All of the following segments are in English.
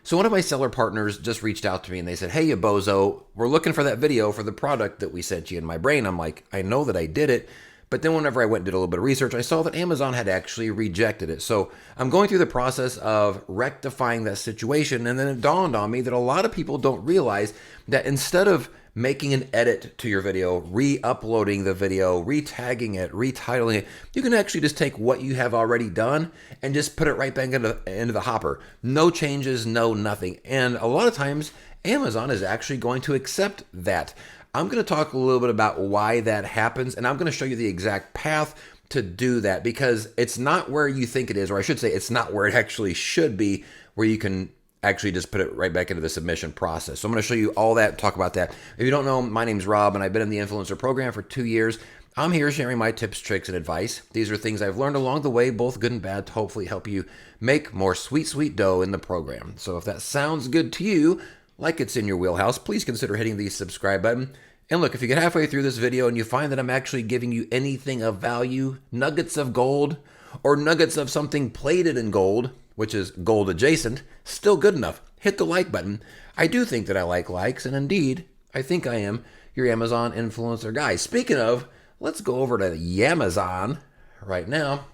So one of my seller partners just reached out to me and they said, "Hey, you bozo, we're looking for that video for the product that we sent you." In my brain, I'm like, I know that I did it. But then whenever I went and did a little bit of research, I saw that Amazon had actually rejected it. So I'm going through the process of rectifying that situation. And then it dawned on me that a lot of people don't realize that instead of making an edit to your video, re-uploading the video, re-tagging it, retitling it, you can actually just take what you have already done and just put it right back into the hopper. No changes, no nothing. And a lot of times, Amazon is actually going to accept that. I'm going to talk a little bit about why that happens, and I'm going to show you the exact path to do that, because it's not where you think it is, or I should say it's not where it actually should be, where you can actually just put it right back into the submission process. So I'm going to show you all that, talk about that. If you don't know, my name's Rob, and I've been in the influencer program for 2 years. I'm here sharing my tips, tricks, and advice. These are things I've learned along the way, both good and bad, to hopefully help you make more sweet, sweet dough in the program. So if that sounds good to you, like it's in your wheelhouse, please consider hitting the subscribe button. And look, if you get halfway through this video and you find that I'm actually giving you anything of value, nuggets of gold, or nuggets of something plated in gold, which is gold adjacent, still good enough. Hit the like button. I do think that I like likes, and indeed, I think I am your Amazon influencer guy. Speaking of, let's go over to Yamazon right now.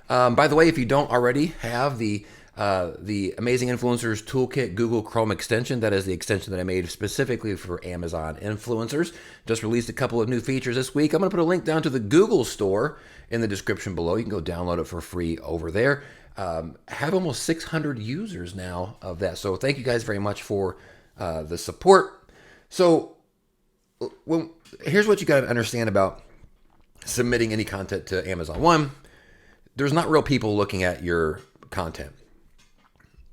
By the way, if you don't already have the Amazing Influencers Toolkit Google Chrome extension, that is the extension that I made specifically for Amazon influencers. Just released a couple of new features this week. I'm going to put a link down to the Google store in the description below. You can go download it for free over there. Have almost 600 users now of that. So thank you guys very much for the support. So here's what you got to understand about submitting any content to Amazon. One, there's not real people looking at your content.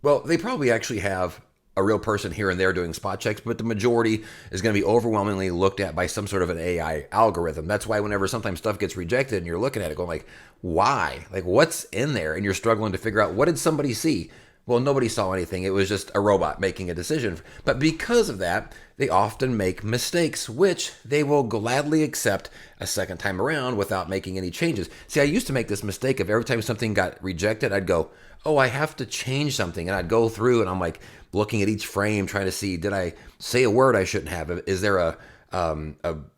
Well, they probably actually have a real person here and there doing spot checks, but the majority is going to be overwhelmingly looked at by some sort of an AI algorithm. That's why whenever sometimes stuff gets rejected and you're looking at it going like, why? Like, what's in there? And you're struggling to figure out, what did somebody see? Well, nobody saw anything. It was just a robot making a decision. But because of that, they often make mistakes, which they will gladly accept a second time around without making any changes. See, I used to make this mistake of every time something got rejected, I'd go, oh, I have to change something. And I'd go through and I'm like looking at each frame, trying to see, did I say a word I shouldn't have? Is there a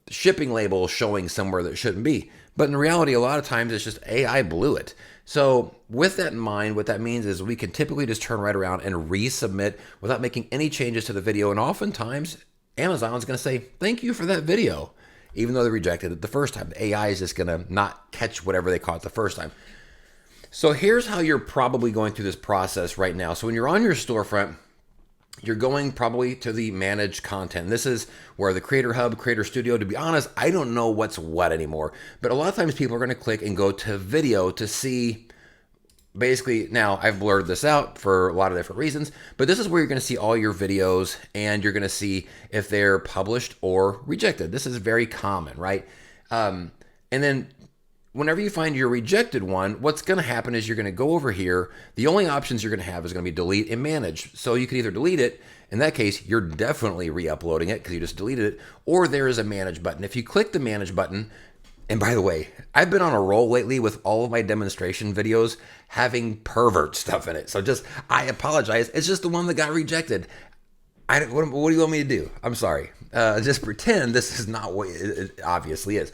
shipping label showing somewhere that shouldn't be? But in reality, a lot of times it's just AI blew it. So with that in mind, what that means is we can typically just turn right around and resubmit without making any changes to the video. And oftentimes Amazon's going to say, thank you for that video, even though they rejected it the first time. The AI is just going to not catch whatever they caught the first time. So here's how you're probably going through this process right now. So when you're on your storefront, you're going probably to the manage content. This is where the Creator Hub, Creator Studio, to be honest, I don't know what's what anymore. But a lot of times people are going to click and go to video to see, basically, now I've blurred this out for a lot of different reasons, but this is where you're going to see all your videos and you're going to see if they're published or rejected. This is very common, right? And then whenever you find your rejected one, what's going to happen is you're going to go over here. The only options you're going to have is going to be delete and manage. So you can either delete it. In that case, you're definitely re-uploading it because you just deleted it. Or there is a manage button. If you click the manage button, and by the way, I've been on a roll lately with all of my demonstration videos having pervert stuff in it. So I apologize. It's just the one that got rejected. What do you want me to do? I'm sorry. Just pretend this is not what it obviously is.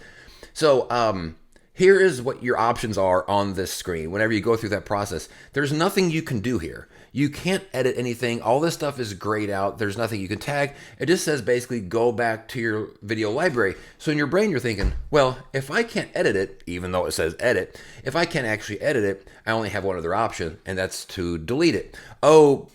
So, here is what your options are on this screen. Whenever you go through that process, there's nothing you can do here. You can't edit anything. All this stuff is grayed out. There's nothing you can tag. It just says basically go back to your video library. So in your brain, you're thinking, well, if I can't edit it, even though it says edit, if I can't actually edit it, I only have one other option, and that's to delete it. Oh,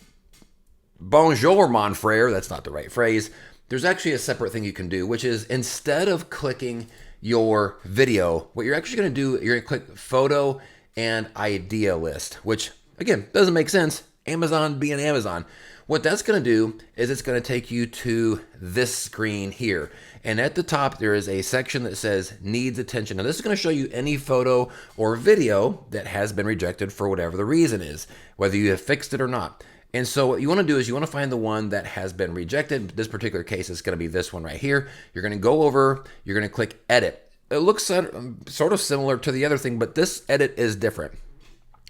bonjour, mon frere. That's not the right phrase. There's actually a separate thing you can do, which is instead of clicking your video, what you're actually going to do, you're going to click photo and idea list, which again, doesn't make sense. Amazon being Amazon. What that's going to do is it's going to take you to this screen here. And at the top, there is a section that says needs attention. Now this is going to show you any photo or video that has been rejected for whatever the reason is, whether you have fixed it or not. And so what you want to do is you want to find the one that has been rejected. This particular case is going to be this one right here. You're going to go over, you're going to click edit. It looks sort of similar to the other thing, but this edit is different.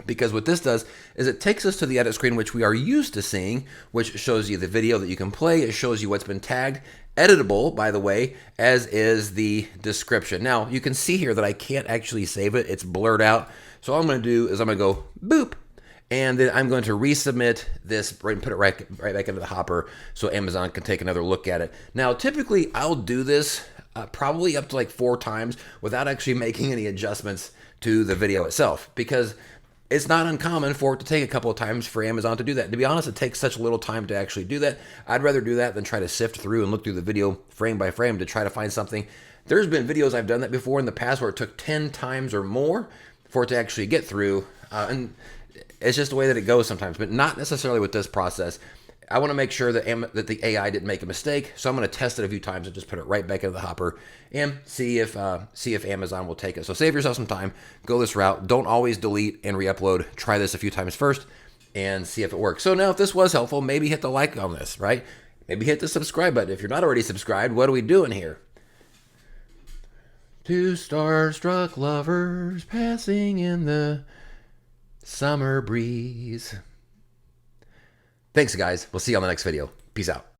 Because what this does is it takes us to the edit screen, which we are used to seeing, which shows you the video that you can play. It shows you what's been tagged, editable, by the way, as is the description. Now, you can see here that I can't actually save it. It's blurred out. So all I'm going to do is I'm going to go boop, and then I'm going to resubmit this and put it right back into the hopper so Amazon can take another look at it. Now, typically, I'll do this probably up to like 4 times without actually making any adjustments to the video itself, because it's not uncommon for it to take a couple of times for Amazon to do that. To be honest, it takes such little time to actually do that. I'd rather do that than try to sift through and look through the video frame by frame to try to find something. There's been videos I've done that before in the past where it took 10 times or more for it to actually get through. And it's just the way that it goes sometimes, but not necessarily with this process. I want to make sure that the AI didn't make a mistake, so I'm going to test it a few times and just put it right back into the hopper and see if Amazon will take it. So save yourself some time, go this route. Don't always delete and re-upload. Try this a few times first and see if it works. So now, if this was helpful, maybe hit the like on this, right? Maybe hit the subscribe button. If you're not already subscribed, what are we doing here? 2 starstruck lovers passing in the summer breeze. Thanks, guys. We'll see you on the next video. Peace out.